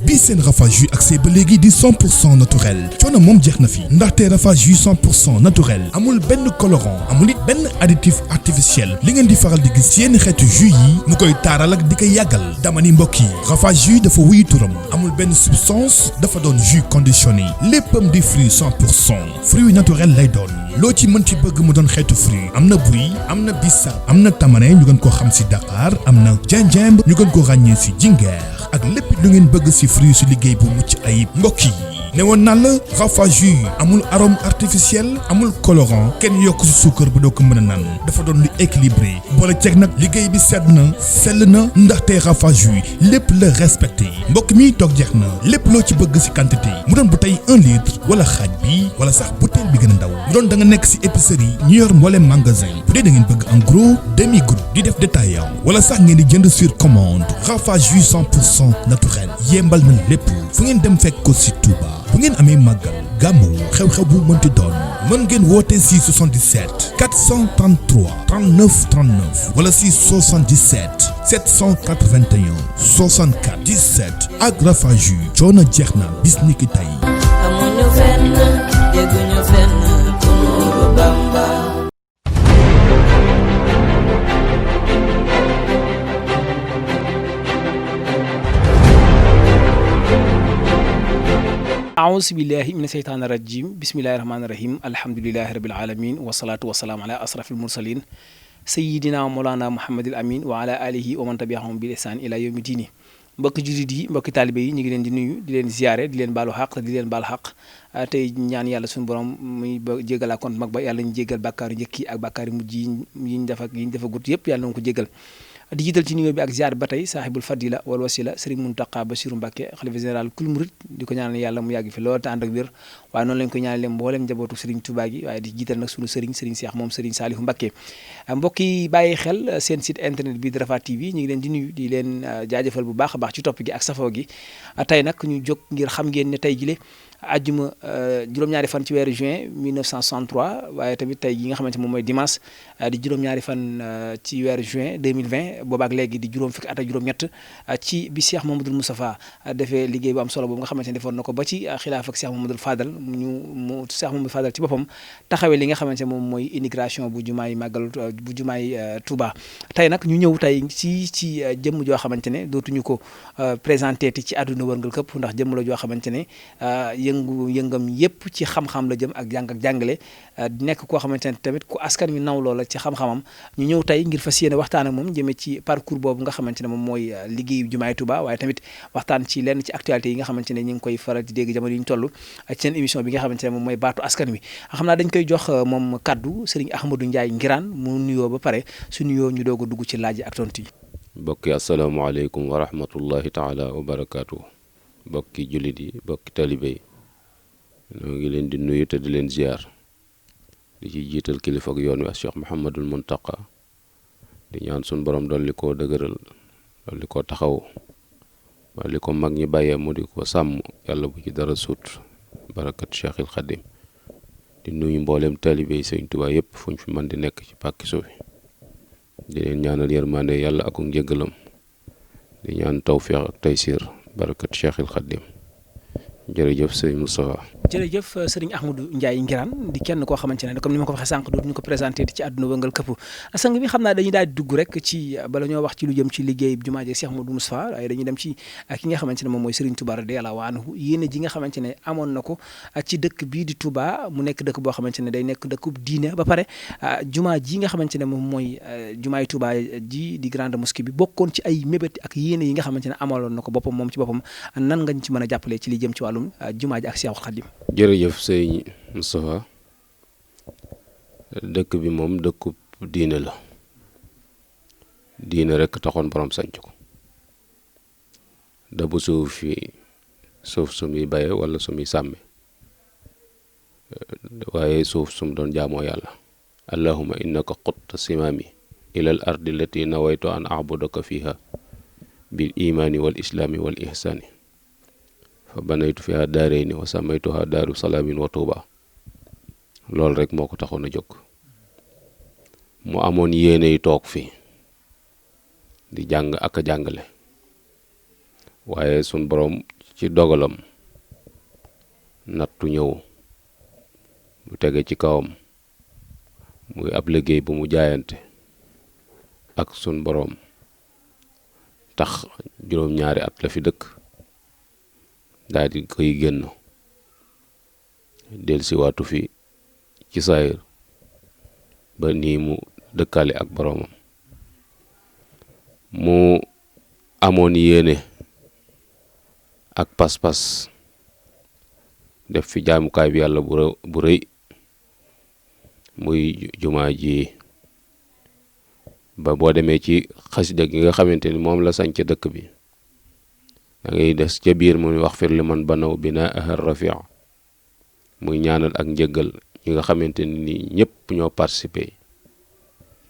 bii seen Rafa jus ak see ba léegi di 100% naturel coono moom jeex na fi ndaxte Rafa jus 100% naturel amul benn colorant amul it benn additif artificiel li ngeen di faral di gis yenn xeetu jus yi mu koy taaral ak di koy yàggal dama ni mbokk yi Rafa jus dafa wuyu turam amul benn substance dafa doon jus conditionné léppam di fruit 100% fruit naturel lay doon loo ci mën ci bëgg mu doon xeetu fruit am na buy am na bissap am na tamarin ñu gën koo xam si Dakar am na gingembre ñu gën koo ràññee si jingeer ak lépp lu ngeen bëgg si fruit si liggéey bu mucc ayib mbokk yi ne woon naa la Rafa jus amul arôme artificiel amul colorant kenn yokk si suukar bu doo ko mën a naan dafa doon lu équilibré boole ceeg nag liggéey bi sedd na sell na ndaxte Rafa jus lépp la respecté mbokk mi toog jeex na lépp loo ci bëgg si quantité mu doon bouteille 1 litre wala xaaj bi wala sax bouteille bi gën a ndaw mu doon da nga nekk si épicerie ñu yor mboolem magasin bu dee da ngeen bëgg en gros demi groupe di def détaillant wala sax ngeen di jënd sur commande Rafa jus 100% naturel yembal na lépp fu ngeen dem fekk ko si Touba. bu ngeen amee màggal gàmmu xew-xew bu mënti doon mën ngeen woote si 77 433 39 39 wala si 77 781 64 17 ak Rafa jus coono jeex na bis ni ki tey. amuñu fenn yegguñu fenn Ahmadou Bamba. aousu billahi mina seytaani rajim bismillahi rahmaani rahim alhamdulilahi rabil alamin wasalaatu wasalaam ala asrafil mursalin sayidina molana muhammadil amin wa ala alihi wa man tabiahum bil ihsan ila yawmi diini mbokki jullit yi mbokki taalibe yi ñu ngi leen di nuyu di leen ziyaare di leen baalu xaq di leen baal xaq tey ñaan yàlla suñu borom muy ba jégal kon mag ba yàlla ñu jégal bàkkaaru njëkk yi ak bàkkaaru mujj yi ñu def ak yi ñu defa gut yëpp yàlla na ko jégal di jiital ci nuyoo bi ak ziar ba tey saaxibul fadila wal wasila Serigne Mountakha Bassirou Mbacké xalifa général kul murid di ko ñaanal yàlla mu yàgg fi lool te ànd ak wér waaye noonu lañ ko ñaanale mboolem njabootu Serigne Touba gi waaye di jiital nag sunu Serigne Cheikh moom Serigne Saliou Mbacké mbokk yi bàyyi xel seen site internet bi di Rafa TV ñu ngi leen di nuyu di leen jaajëfal bu baax a baax ci topp gi ak safoo gi tey nag ñu jóg ngir xam ngeen ne tey jile ajjuma juróom-ñaari fan ci weeru juin 1963 waaye tamit tey yi nga xamante moom mooy dimanche di juróom-ñaari fan ci weeru juin 2020 boobaak léegi di juróom fukki at ak juróom-ñett ci bi Cheikh Mamadou Moustapha defee liggéey bu am solo boobu nga xamante ne defoon na ko ba ci xilaaf ak Cheikh Mamadou Fadal mu Cheikh Mamadou Fadal ci boppam taxawee li nga xamante ne moom mooy immigration bu jumaay màggal bu jumaay Touba tey nag ñu ñëw tey ci jëmm joo xamante ne dootuñu ko présenté ti ci àdduna wërngal këpp ndax jëmm la joo xamante ne yëngam yépp ci xam-xam la jëm ak jàng ak jàngale nekk koo xamante ne tamit ku askan wi naw loola ci xam-xamam ñu ñëw tey ngir fas yéene waxtaan ak moom jëmee ci parcours boobu nga xamante ne moom mooy liggéeyu jumaay Touba waaye tamit waxtaan ci lenn ci actualité yi nga xamante ne ñu ngi koy faral di dégg jamono yi ñu toll ci seen émission bi nga xamante ne moom mooy baatu askan wi xam naa dañ koy jox moom kaddu Serigne Ahmadou Ndiaye Nguirane mu nuyoo ba pare su nuyoo ñu doog a dugg ci laaj ak tontu yi. mbokki asalaamaaleykum wa rahmatullahi taala wa barakaatu mbokki jullit yi mbokki talibe yi ñoo ngi leen di nuyu te di leen ziar di ci jiital kilifa ak yoon wi ak Cheikh Mouhamadul Mountakha di ñaan suñ borom dolli koo dëgëral dolli koo taxaw waaye li ko mag ñi bàyyee mu di ko sàmm yàlla bu ci dara suut barakat Cheikhil Khadim di nuyu mboolem talibe yi Sëñ Tuubaa yëpp fu ñu fi mën di nekk ci pàkki suufi di leen ñaanal yërmande yàlla ak njëggalam di ñaan tawfiq ak taysir barakat Cheikhil Khadim jërëjëf sëñ Moustapha. jërëjëf sëriñ Ahmadou Ndiaye Nguirane di kenn koo xamante ne comme ni ma ko waxee sànq dootuñu ko présenté ci àdduna wëngal këpp sang bi xam naa dañuy daal di dugg rek ci bala ñoo wax ci lu jëm ci liggéey jumaa ji Cheikh Mamadou Moustapha waaye dañuy dem ci ki nga xamante ne moom mooy Serigne Touba radiyallahu anhu yéene ji nga xamante ne amoon na ko ci dëkk bii di Touba mu nekk dëkk boo xamante ne day nekk dëkkub diine ba pare jumaa ji nga xamante ne moom mooy jumaay Touba ji di grande mosquée bi bokkoon ci ay mébét ak yéene yi nga xamante ne amaloon na ko boppam moom ci boppam nan nga ñu ci mën a jàppale ci li jëm ci wàllum jumaa ji ak Cheikhul Khadim. jërëjëf sëñ Moustapha dëkk bi moom dëkkub diine la diine rekk taxoon borom sanc ko dabu suuf su muy baye wala su muy sàmme waaye suuf sum doon jaamoo yàlla allahumma innaka qutta simaami ila al ardi allati nawaytu an a'budaka fiha bil imaani wal islaami wal ihsaani fa banaytu fiha daarayni wa samaytuha daaru salaamin wa tuuba loolu rek moo ko taxoon a jóg mu amoon yéene yi toog fi di jàng ak a jàngale waaye sun borom ci dogalam nattu ñëw mu tege ci kawam muy ab liggéey bu mu jaayante ak sun borom tax juróom-ñaari at la fi dëkk daal di koy génn delsi waatu fi ci saayir ba nii mu dëkkale ak boromam mu amoon yéene ak pas-pas def fi jaamukaay bi yàlla bu rëy muy jumaa ji ba boo demee ci xasida gi nga xamante ni moom la sañc dëkk bi da ngay des ca biir mu wax fir li man banaw binaaha rafi'a muy ñaanal ak njëggal ñi nga xamante ni ñëpp ñoo participé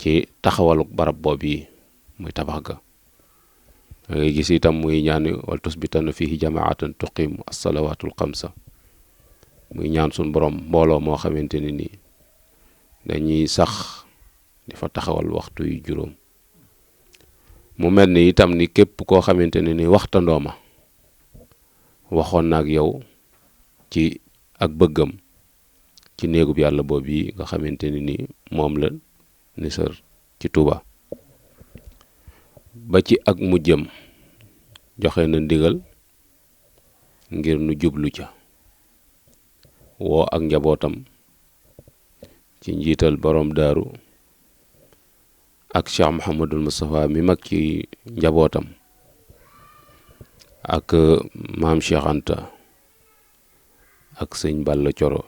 ci taxawalu barab boobu yi muy tabax ga da ngay gis itam muy ñaan wal tusbitanna fihi jamaatan tuqimu as-salawaatul xamsa muy ñaan suñ borom mbooloo moo xamante ni nii dañuy sax di fa taxawal waxtu yu juróom mu mel ni itam ni képp koo xamante ne ni waxtandoo ma waxoon na ak yow ci ak bëggam ci néegub yàlla boobu yi nga xamante ni ni moom la nisër ci Tuuba ba ci ak mujjam joxe na ndigal ngir nu jublu ca woo ak njabootam ci njiital borom daaru ak Cheikh Mouhamadul Moustapha mi mag ci njabootam ak maam Cheikh Anta ak sëñ Balla Coro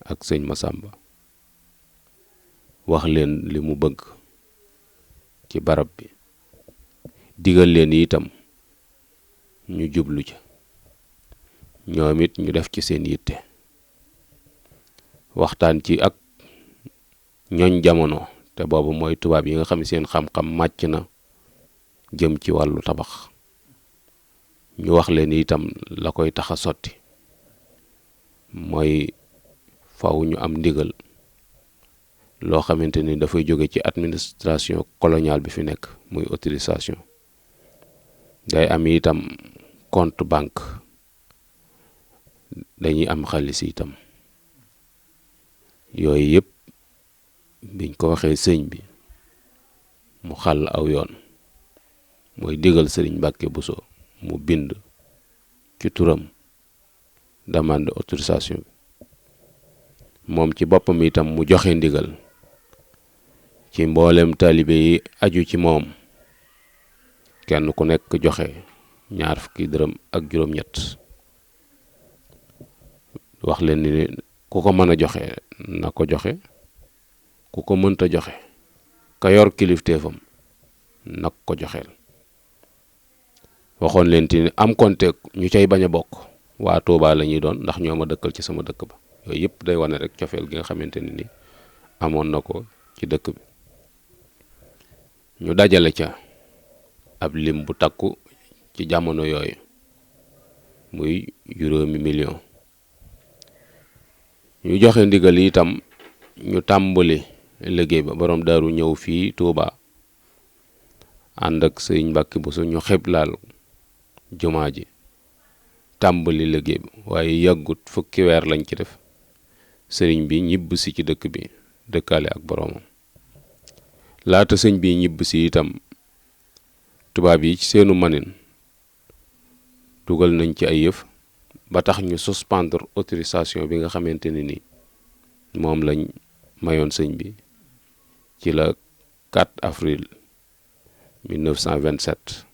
ak sëñ Masamba wax leen li mu bëgg ci barab bi digal leen itam ñu jublu ca ñoom it ñu def ci seen yitte waxtaan ci ak ñooñ jamono te boobu mooy tubaab yi nga xam ne seen xam-xam màcc na jëm ci wàllu tabax ñu wax leen itam la koy tax a sotti mooy faw ñu am ndigal loo xamante ni dafay jóge ci administration coloniale bi fi nekk muy autorisation day am itam compte banque dañuy am xaalis itam yooyu yëpp biñ ko waxee sëñ bi mu xàll aw yoon mooy digal sëriñ Mbàkke Buso mu bind ci turam demande autorisation bi moom ci boppam itam mu joxe ndigal ci mboolem taalibe yi aju ci moom kenn ku nekk joxe 20 dërëm ak juróom-ñett wax leen ni ku ko mën a joxe na ko joxe ku ko mënta joxe ka yor kilifteefam nag ko joxeel waxoon leen ti am konte ñu cay bañ a bokk waa Tuuba la ñuy doon ndax ñoo ma dëkkal ci sama dëkk ba yooyu yëpp day wane rek cofeel gi nga xamante ni amoon na ko ci dëkk bi ñu dajale ca ab lim bu takku ci jamono yooyu muy 5 million ñu joxe ndigal itam ñu tàmbali liggéey ba borom daaru ñëw fii Tuuba ànd ak sëñ Mbàkke Buso ñu xiblaal jumaa ji tàmbali liggéey bi waaye yàggut fukki weer lañ ci def sëriñ bi ñibb si ci dëkk bi dëkkaale ak boroomam laata sëñ bi ñibb si itam tubaab yi ci seenu manin dugal nañ ci ay yëf ba tax ñu suspendre autorisation bi nga xamante ne ni moom lañ mayoon sëñ bi ci la 4 avril 1927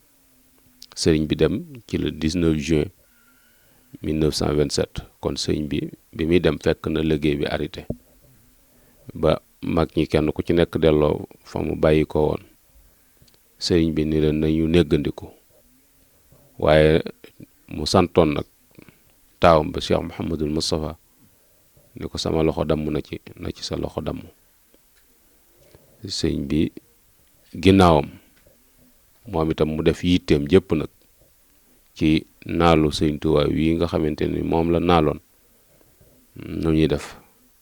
sëriñ bi dem ci le 19 juin 1927 kon sëñ bi muy dem fekk na liggéey bi arrêté ba mag ñi kenn ku ci nekk delloo fa mu bàyyi ko woon sëriñ bi ni leen nañu néggandiku waaye mu santoon nag taawam ba Cheikh Mouhamadul Moustapha ni ko sama loxo damm na ci sa loxo damm sëñ bi ginnaawam moom itam mu def yitteem jëpp nag ci naalu sëñ Tuubaa wi nga xamante ni moom la naaloon nu ñuy def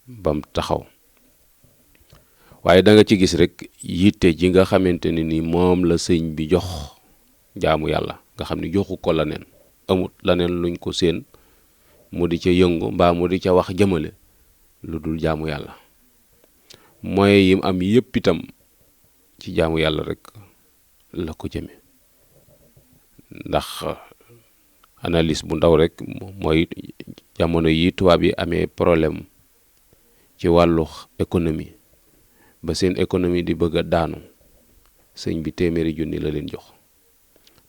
bam taxaw waaye da nga ci gis rek yitte ji nga xamante ni moom la sëñ bi jox jaamu yàlla nga xam ne joxu ko la neen amut la neen luñ ko séen mu di ca yëngu mbaa mu di ca wax jëmale lu dul jaamu yàlla moyens yim am yépp itam ci jaamu yàlla rek la ko jëme ndax analyse bu ndaw rek mooy jamono yi tubaab yi amee problème ci wàllu économie ba seen économie di bëgg a daanu sëñ bi téeméeri junni la leen jox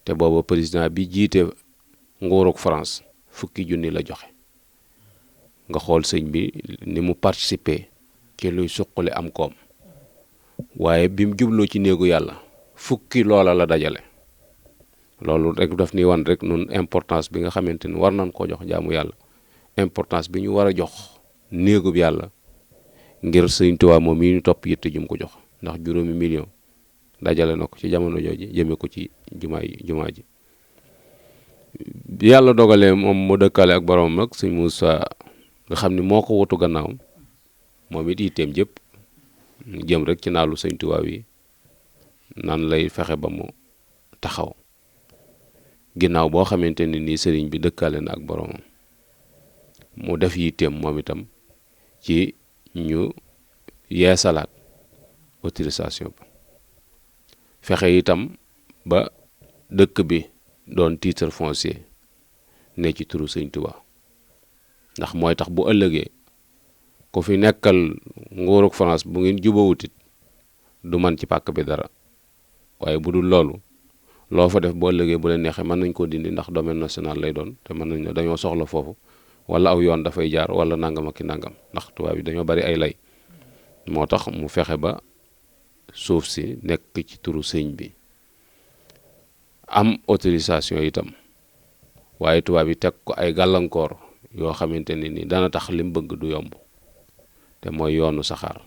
te booba président bi jiite nguurug France fukki junni la joxe nga xool sëñ bi ni mu participer ci luy suqali am koom waaye bi mu jubloo ci néegu yàlla fukki loola la dajale loolu rek daf ni wan rek nun importance bi nga xamante ni war nañ ko jox jaamu yàlla importance bi ñu war a jox néegub yàlla ngir sëñ Tuubaa moom yi ñu topp yitte jum ko jox ndax 5 million dajale na ko ci jamono jooju jëme ko ci jumaa ji yàlla dogalee moom mu dëkkale ak borom nag sëñ Moussa nga xam ni moo ko wutu gannaawam moom it yitteem jëpp jëm rek ci naalu sëñ Tuubaa yi nan lay fexe ba mu taxaw ginnaaw boo xamante ni nii sëriñ bi dëkkale na ak boromam mu def yitteem moom itam ci ñu yeesalaat autorisation ba fexe itam ba dëkk bi doon titre foncier ne ci turu sëñ Tuubaa ndax mooy tax bu ëllëgee ku fi nekkal nguurug France bu ngeen jubawutit du man ci pàkk bi dara waaye bu dul loolu loo fa def bu ëllëgee bu leen neexee mën nañ koo dindi ndax domaine national lay doon te mën nañ ne dañoo soxla foofu wala aw yoon dafay jaar wala nangam ak ki nangam ndax tubaab yi dañoo bari ay lay moo tax mu fexe ba suuf si nekk ci turu sëñ bi am autorisation itam waaye tubaab yi teg ko ay gàllankoor yoo xamante ne ni dana tax lim bëgg du yomb te mooy yoonu saxaar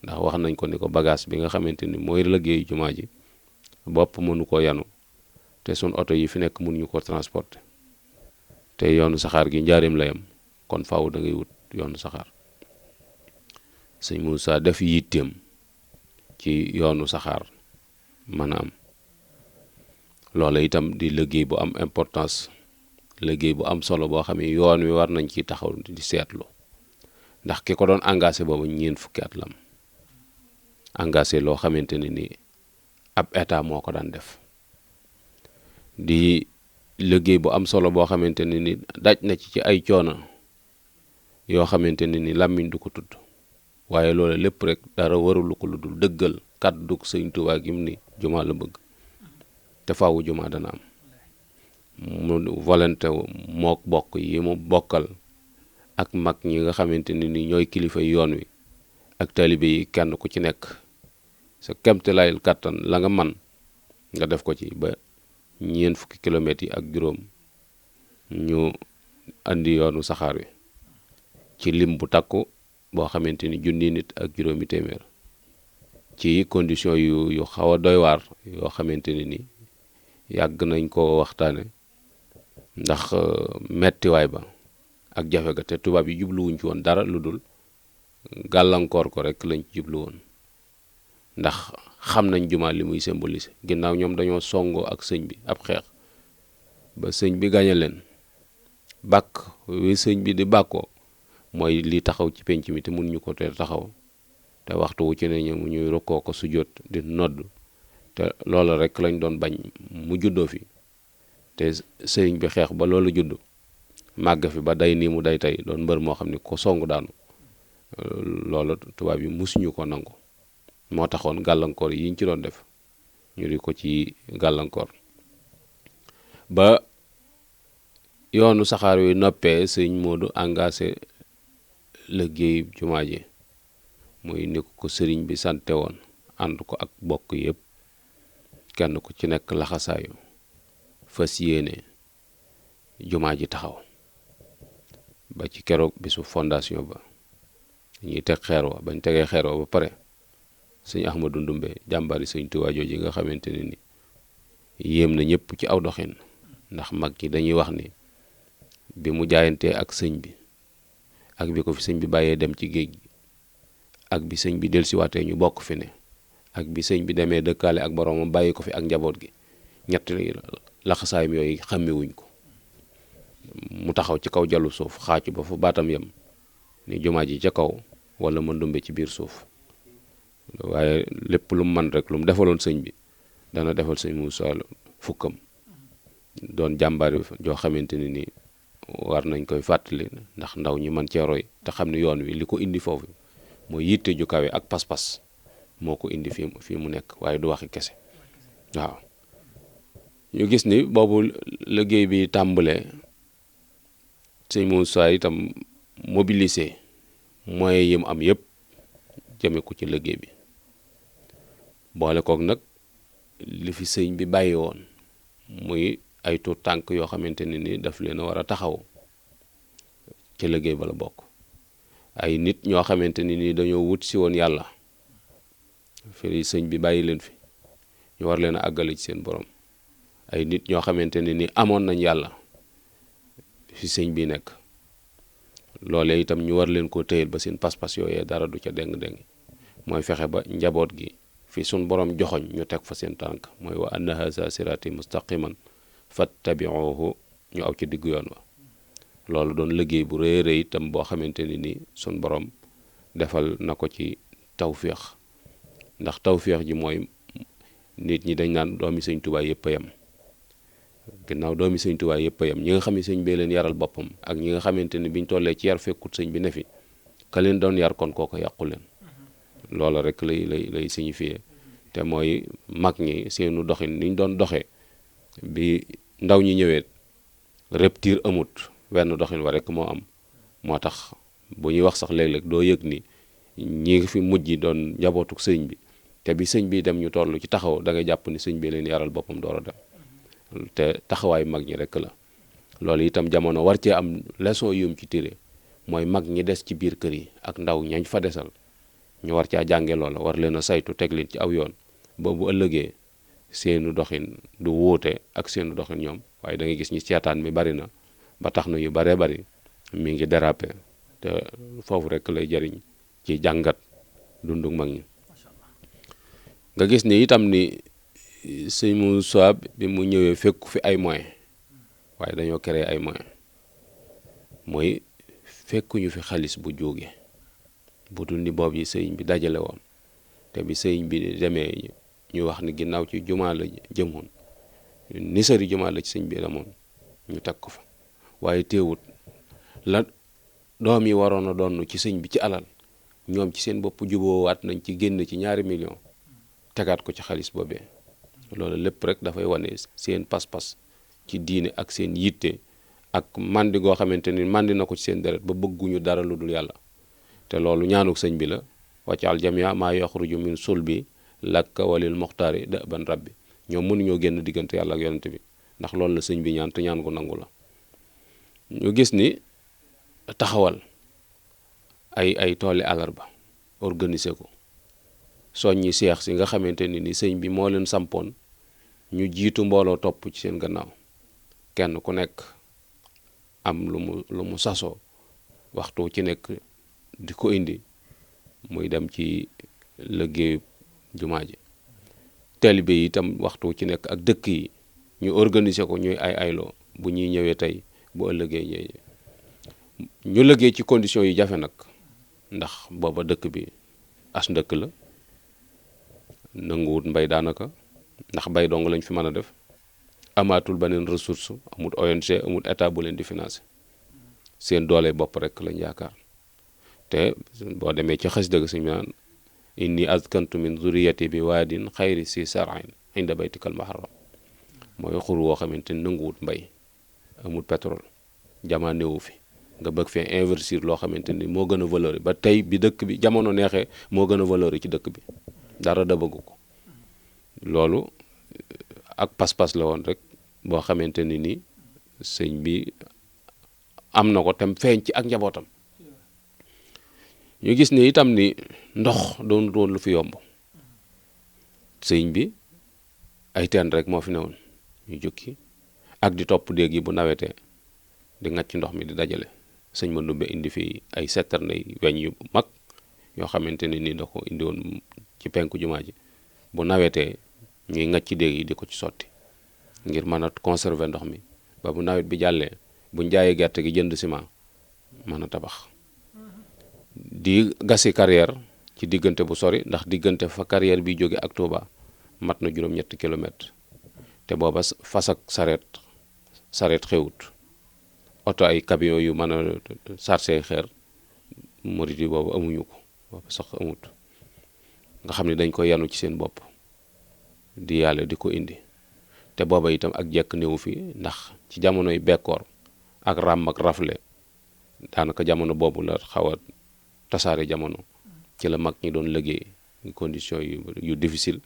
ndax wax nañ ko ni ko bagage bi nga xamante ni mooy liggéeyu jumaa ji bopp mënu ko yanu te sun oto yi fi nekk mënuñu ko transporter te yoonu saxaar gi njaareem la yam kon faaw da ngay wut yoonu saxaar sëñ Moussa def yitteem ci yoonu saxaar maanaam loola itam di liggéey bu am importance liggéey bu am solo boo xam ne yoon wi war nañ ci taxaw di seetlu ndax ki ko doon engagé boobu 4 fukki at lam engagé loo xamante ne ni ab état moo ko daan def di liggéey bu am solo boo xamante ne ni daj na ci ay coono yoo xamante ne ni làmmiñ du ko tudd waaye loolu lépp rek dara warulu ko lu dul dëggal kàddu sëñ Tuubaa gi mu ni jumaa la bëgg te faawu jumaa dana am mu volonté mook bokk yi mu bokkal ak mag ñi nga xamante ne ni ñooy kilifa yoon wi ak taalibe yi kenn ku ci nekk sa kemtalaayil kàttan la nga man nga def ko ci ba 4 fukki kilomètres yi ak juróom ñu andi yoonu saxaar wi ci lim bu takku boo xamante ni 1,000 nit ak juróomi téeméer ci condition yu xaw a doy waar yoo xamante ne ni yàgg nañ ko waxtaane ndax mettiwaay ba ak jafe ga te tubaab yi jubluwuñ ci woon dara lu dul gàllankoor ko rek lañ ci jublu woon ndax xam nañ jumaa li muy symboliser ginnaaw ñoom dañoo songoo ak sëñ bi ab xeex ba sëñ bi gañe leen bàkk wi sëñ bi di bàkkoo mooy li taxaw ci penc mi te mënuñu ko te taxaw te waxtu wu ci ne ñu ñuy rokkoo ko sujjóot di nodd te loolu rek lañ doon bañ mu juddoo fi te sëñ bi xeex ba loolu judd màgg fi ba day nii mu day tey doon mbër moo xam ne ko song daanu loolu tubaab yi musuñu ko nangu moo taxoon gàllankoor yi ñu ci doon def ñu di ko ci gàllankoor ba yoonu saxaar yu noppee sëñ Moodu engagé liggéey jumaa ji muy ni ko sëriñ bi sante woon ànd ko ak bokk yëpp kenn ku ci nekk laxasaayu fas yéene jumaa ji taxaw ba ci keroog bisu fondation ba ñuy teg xeer wa bañ tegee xeer wa ba pare sëñ Ahmadu Ndumbe jàmbari sëñ Tuubaa jooju nga xamante ne ni yéem na ñëpp ci aw doxin ndax mag ñi dañuy wax ni bi mu jaayantee ak sëñ bi ak bi ko fi sëñ bi bàyyee dem ci géej gi ak bi sëñ bi dellusiwaatee ñu bokk fi ne ak bi sëñ bi demee dëkkaale ak boroomam bàyyi ko fi ak njaboot gi ñett laxasaayam yooyu xàmmewuñ ko mu taxaw ci kaw jallu suuf xaacu ba fu baatam yem ni jumaa ji ca kaw wala ma ndumbe ci biir suuf waaye lépp lu mu man rek lu mu defaloon sëñ bi dana defal sëñ Moussa fukkam doon jàmbaari joo xamante ni nii war nañ koy fàttali ndax ndaw ñi man cee roy te xam ne yoon wi li ko indi foofu mooy yitte ju kawe ak pas-pas moo ko indi fii mu nekk waaye du waxi kese waaw ñu gis ni boobu liggéey bi tàmbalee sëñ Moussa itam mobilisé moyens yi mu am yëpp jëme ko ci liggéey bi boole kook nag li fi sëñ bi bàyyi woon muy ay tuut tànk yoo xamante ne ni daf leen a war a taxaw ci liggéey ba la bokk ay nit ñoo xamante ni nii dañoo wut si woon yàlla fi sëñ bi bàyyi leen fi ñu war leen a àggale ci seen borom ay nit ñoo xamante ne ni amoon nañ yàlla fi sëñ bi nekk loolee itam ñu war leen koo téyel ba seen pas-pas yooyee dara du ca déng-déng mooy fexe ba njaboot gi fi sun borom joxoñ ñu teg fa seen tànk mooy wa anna haza sirati mustaqiman fattabi'uhu ñu aw ci diggu yoon wa loolu doon liggéey bu rëy rëy itam boo xamante ni nii sun borom defal na ko ci tawféex ndax tawféex ji mooy nit ñi dañ naan doomi sëñ Tuubaa yëpp a yem ginnaaw doomi sëñ Tuubaa yëpp a yem ñi nga xam ne sëñ bee leen yaral boppam ak ñi nga xamante ni biñ tollee ci yar fekkut sëñ bi ne fi ka leen doon yar kon kooko yàqu leen loola rek lay signifié te mooy mag ñi seenu doxin niñ doon doxee bi ndaw ñi ñëwee rupture amut wenn doxin wa rek moo am moo tax bu ñuy wax sax léeg-léeg doo yëg ni ñi fi mujj doon njabootuk sëñ bi te bi sëñ bi dem ñu toll ci taxaw da ngay jàpp ni sëñ bi leen yaral boppam door a dem te taxawaay mag ñi rek la loolu itam jamono war cee am leçon yum ci tiré mooy mag ñi des ci biir kër yi ak ndaw ñañ fa desal ñu war caa jànge loola war leen a saytu teg leen ci aw yoon boobu ëllëgee seenu doxin du wuute ak seenu doxin ñoom waaye da ngay gis ñi seetaan mi bari na ba tax na yu baree bari mi ngi dérapé te foofu rek lay jariñ ci jàngat dunduk mag ñi nga gis ni itam ni sëñ Moussa bi mu ñëwee fekku fi ay moyens waaye dañoo créer ay moyens mooy fekkuñu fi xaalis bu jóge bu dul ni boobu yi sëñ bi dajale woon te bi sëñ bi demee ñu wax ni ginnaaw ci jumaa la jëmoon ni sari jumaa la ci sëñ bi demoon ñu teg ko fa waaye teewut la doom yi waroon a doon ci sëñ bi ci alal ñoom ci seen bopp juboowaat nañ ci génn ci 2 millions tegaat ko ci xaalis boobee loolu lépp rek dafay wane seen pas-pas ci diine ak seen yitte ak mandi goo xamante ni mandi na ko ci seen deret ba bëgguñu dara lu dul yàlla te loolu ñaanuk sëñ bi la waccaal jamia maa yaxruju min sulbi lakka walil muxtaari da ban rabbi ñoom mënuñoo génn diggante yàlla ak yonente bi ndax loolu la sëñ bi ñaan te ñaan ko nangu la ñu gis ni taxawal ay tooli àllarba organiser ko soññi seex si nga xamante ni sëñ bi moo leen sampoon ñu jiitu mbooloo topp ci seen gannaaw kenn ku nekk am lu mu sasoo waxtu ci nekk di ko indi muy dem ci liggéeyu jumaa ji taalibe yi itam waxtu ci nekk ak dëkk yi ñu organiser ko ñuy ay ayloo bu ñuy ñëwee tey bu ëllëgee ñëwee ñu liggéey ci conditions yi jafe nag ndax booba dëkk bi as ndëkk la nanguwut mbay daanaka ndax bay dong lañ fi mën a def amaatul beneen ressource amut ONG amut état bu leen di financé seen doole bopp rek lañ yaakaar te boo demee ci xas dëgg suñu naan inni askantu min zuriyati bi waadin xayri si sarain inda baytikal muharram mooy xur woo xamante ni nanguwut mbay amut pétrole jamaa néewu fi nga bëgg fee investir loo xamante ni moo gën a valeur ba tey bi dëkk bi jamono neexee moo gën a valeur ci dëkk bi dara da bëgg ko loolu ak pas-pas la woon rek boo xamante ni sëñ bi am na ko tam feeñ ci ak njabootam ñu gis ne itam ni ndox doon lu fi yomb sëñ bi ay teen rek moo fi newoon ñu jukki ak di topp déeg yi bu nawetee di ngacc ndox mi di dajale sëñ Mandumbe indi fi ay citerne weñ yu mag yoo xamante ni da ko indi woon ci penku jumaa ji bu nawetee ñuy ngacc déeg yi di ko ci sotti ngir mën a conserver ndox mi ba bu nawet bi jàllee buñ jaayee gerte gi jënd ciment mën a tabax. di gasi carrière ci diggante bu sori ndax diggante fa carrière bi jóge ak Touba mat na juróom-ñetti kilomètre te booba fas ak sareet xewut oto ay camion yu mën a chargé xeer murit yi boobu amuñu ko booba sax amut nga xam ne dañ ko yanu ci seen bopp di yàlla di ko indi te booba itam ak jekk néewu fi ndax ci jamonoy bekkoor ak ràmm ak rafle daanaka jamono boobu la xaw a tasaare jamono ci la mag ñi doon liggéey condition yu difficile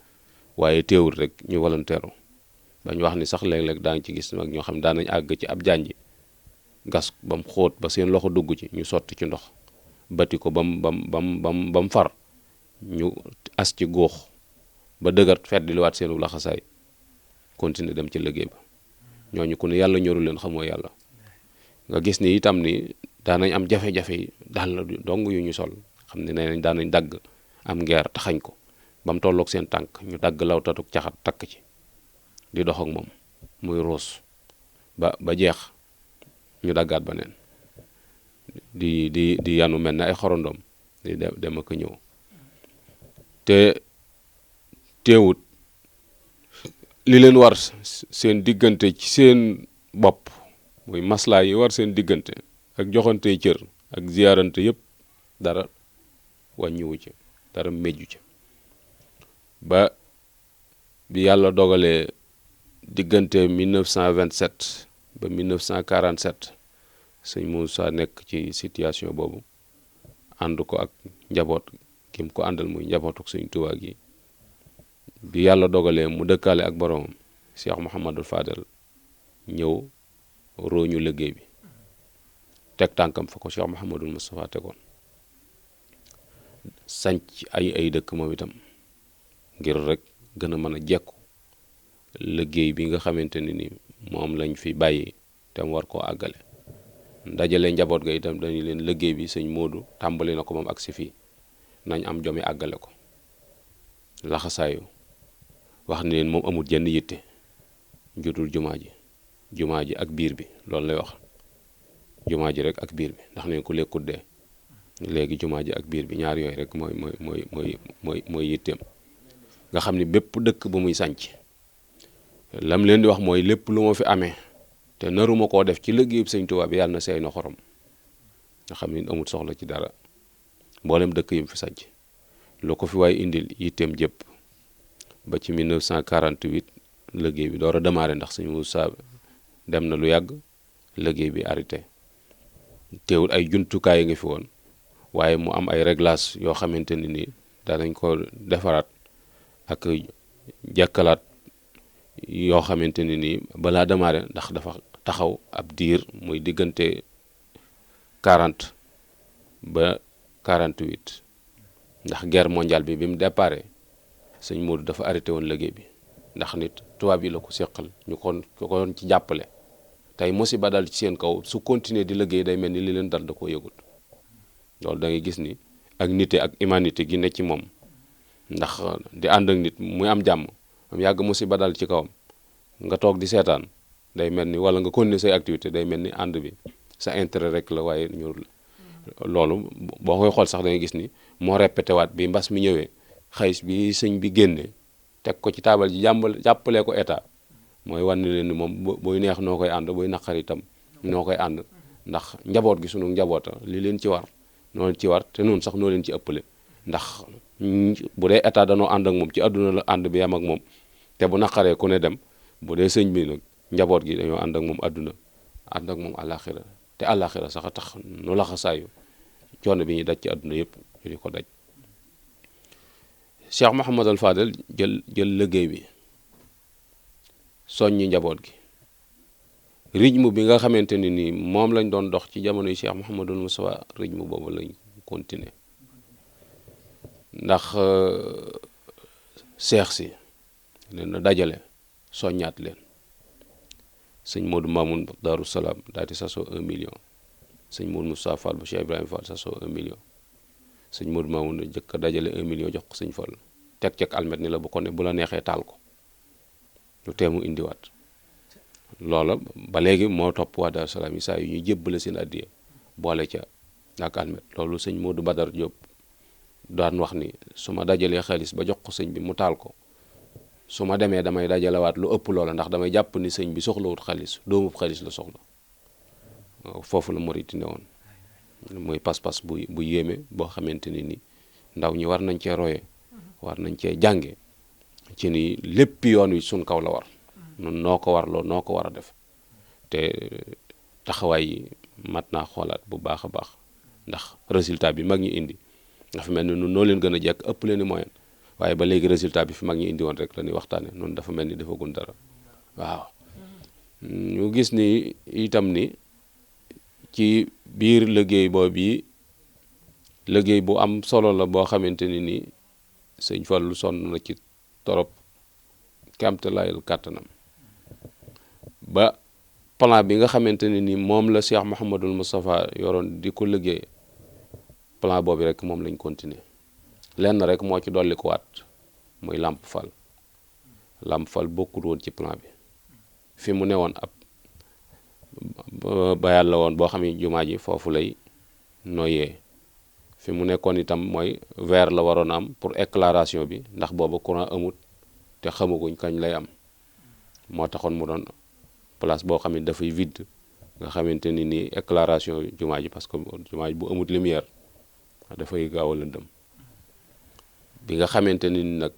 waaye teewul rek ñu volontaire bañ wax ni sax léeg-léeg daa ngi ci gis mag ñoo xam ne daan nañ àgg ci ab janj gas ba mu xóot ba seen loxo dugg ci ñu sotti ci ndox bati ko ba mu far ñu as ci góox ba dëgër fet di liwaat seenu laxasaay continuer dem ci liggéey ba ñooñu ku ne yàlla ñoru leen xamoo yàlla nga gis ni itam ni daanañ am jafe-jafe yi daal dong yu ñu sol xam ne nee nañ daanañ dagg am ngeer taxañ ko ba mu tolloog seen tànk ñu dagg law tatuk caxat takk ci di dox ak moom muy ruus ba jeex ñu daggaat ba neen di yanu mel ne ay xorondoom di dem ak ñëw te teewut li leen war seen diggante ci seen bopp muy maslaa yi war seen diggante ak joxante cër ak ziyaarante yëpp dara wàññiwu ci dara mejju ci ba bi yàlla dogalee diggante 1927 ba 1947 sëñ Moussa nekk ci situation boobu ànd ko ak njaboot ki mu ko àndal muy njabootuk sëñ Tuubaa gi bi yàlla dogalee mu dëkkaale ak boroomam Cheikh Mouhamadul Fadel ñëw rooñu liggéey bi teg tànkam fa ko Cheikh Mouhamadul Moustapha tegoon sanc ay dëkk moom itam ngir rek gën a mën a jekku liggéey bi nga xamante ni moom lañ fi bàyyi te mu war koo àggale dajale njaboot ga itam dañu leen liggéey bi sëñ Modou tàmbali na ko moom ak si fii nañ am jomi àggale ko laxasaayu wax ni leen moom amul jenn yitte jutul jumaa ji ak biir bi loolu lay wax jumaa ji rek ak biir bi ndax neen ku lekkut dee léegi jumaa ji ak biir bi ñaar yooyu rek mooy yitteem nga xam ni bépp dëkk bu muy sànc lam leen di wax mooy lépp lu ma fi amee te naruma koo def ci liggéeyub sëñ Tuubaa bi yàlla na seey na xorom nga xam ni amul soxla ci dara mboolem dëkk yi mu fi sànc lu ko fi waaye indil yitteem jëpp ba ci 1948 liggéey bi door a démarré ndax sëñ Moussa dem na lu yàgg liggéey bi arrêté teewul ay jumtukaay nga fi woon waaye mu am ay réglage yoo xamante ne ni daanañ ko defaraat ak jàkkalaat yoo xamante ne ni balaa démarré ndax dafa taxaw ab diir muy diggante 40 ba 48 ndax guerre mondiale bi mu déparé sëñ Modou dafa arrêté woon liggéey bi ndax nit tubaab yi la ko seqal ñu kon ci jàppale tey musiba dal ci seen kaw su continuer di liggéey day mel ni li leen dal da koo yëgut loolu da ngay gis ni ak nite ak humanité gi ne ci moom ndax di ànd ak nit muy am jàmm am yàgg musiba dal ci kawam nga toog di seetaan day mel ni wala nga continuer say activité day mel ni ànd bi sa intérêt rek la waaye ñorul loolu boo koy xool sax da ngay gis ni moo répété waat bi mbas mi ñëwee xaalis bi sëñ bi génnee teg ko ci taabal ji jàppalee ko état mooy wan ni leen ni moom booy neex noo koy ànd booy naqar itam noo koy ànd ndax njaboot gi sunu njaboota li leen ci war noo leen ci war te noonu sax noo leen ci ëppale ndax bu dee état danoo ànd ak moom ci àdduna la ànd bi yam ak moom te bu naqaree ku ne dem bu dee sëñ bi nag njaboot gi dañoo ànd ak moom àdduna ànd ak moom àllaaxira te àllaaxira sax a tax nu laxasaayu coono bi ñuy daj ci àdduna yëpp ñu di ko daj Cheikh Mouhamadul Fadel jël liggéey bi soññi njaboot gi rythme bi nga xamante ni nii moom lañ doon dox ci jamono yi Cheikh Mouhamadul Moustapha rythme boobu lañ continuer ndax seex si leen na dajale soññaat leen sëñ Modou Mamoun Darou Salaam daal di sasoo 1 million sëñ Modou Moustapha Fall bu Cheikh Ibrahima Fall sasoo 1 million sëñ Modou Mamoun jëkk a dajale 1 million jox ko sëñ Fall teg almet ni la bu ko ne bu la neexee taal ko lu teemu indiwaat loola ba léegi moo topp waa Daaru Salaam yi saa yu ñuy jébbale seen addiya boole ca ak almet loolu sëñ Modou Badar Diop daan wax ni su ma dajalee xaalis ba jox ko sëñ bi mu taal ko su ma demee damay dajalewaat lu ëpp loola ndax damay jàpp ni sëñ bi soxlawut xaalis doomub xaalis la soxla foofu la murit ne woon muy pas-pas bu yéeme boo xamante ni ndaw ñi war nañ cee roye war nañ cee jànge ci ni lépp yoon wi suñ kaw la war nun noo ko war loo noo ko war a def te taxawaay yi mat naa xoolaat bu baax a baax ndax résultat bi mag ñi indi nga fi mel ni nun noo leen gën a jekk ëpp leen i moyen waaye ba léegi résultat bi fi mag ñi indi woon rek la ñuy waxtaane noonu dafa mel ni defagun dara waaw ñu gis ni itam ni ci biir liggéey boobu yi liggéey bu am solo la boo xamante ni sëñ Fallu sonn na ci torop kamtalaayal kàttanam ba plan bi nga xamante ni moom la Cheikh Mouhamadul Moustapha yoroon di ko liggéey plan boobu rek moom lañ continuer lenn rek moo ci dolli ko waat muy Lamp Fall bokkul woon ci plan bi fi mu newoon ab bayal la woon boo xam ne jumaa ji foofu lay noyyee fi mu nekkoon itam mooy verre la waroon am pour éclairation bi ndax boobu courant amut te xamaguñ kañ lay am moo taxoon mu doon place boo xam ne dafay vide nga xamante ni éclairation jumaa ji parce que jumaa ji bu amut lumière dafay gaaw a lëndëm bi nga xamante ni nag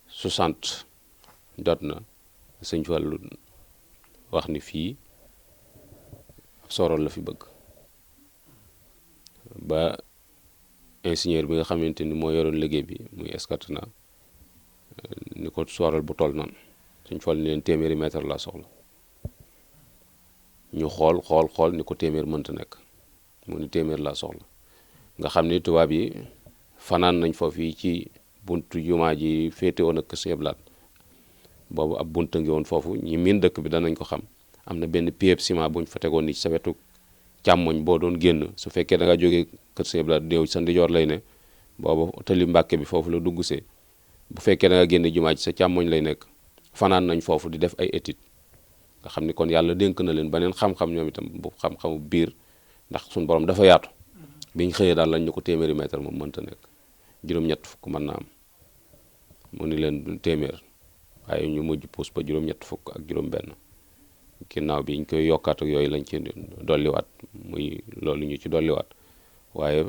60 jot na sëñ Fallu wax ni fii sorol la fi bëgg ba ingénieur bi nga xamante ni moo yoroon liggéey bi muy escatena ni ko sorol bu toll noonu sëñ Fallu ni leen téeméeri mètre la soxla ñu xool ni ko téeméer mënta nekk mu ni téeméer laa soxla nga xam ni tubaab yi fanaan nañ foofu yi ci buntu jumaa ji féete woon ak Kër Sëñ Abdu Lahat boobu ab bunta ngi woon foofu ñi miin dëkk bi danañ ko xam am na benn pied ciment bu ñu fa tegoon ni sa wetu càmmoñ boo doon génn su fekkee da nga jógee Kër Sëñ Abdu Lahat déew sa ndijoor lay ne boobu tali Mbàkke bi foofu la dugg see bu fekkee da nga génne jumaa ji sa càmmoñ lay nekk fanaan nañ foofu di def ay étude nga xam ni kon yàlla dénk na leen beneen xam-xam ñoom itam bu xam-xamu biir ndax suñu borom dafa yaatu biñ xëyee daal lañ ñu ko téeméeri mètre moom mënta nekk juróom-ñett fukk mën na am mu ni leen téeméer waaye ñu mujj puus ba juróom-ñett fukk ak juróom-benn ginnaaw bi ñu koy yokkaat ak yooyu lañ ci dolliwaat muy loolu ñu ci dolliwaat waaye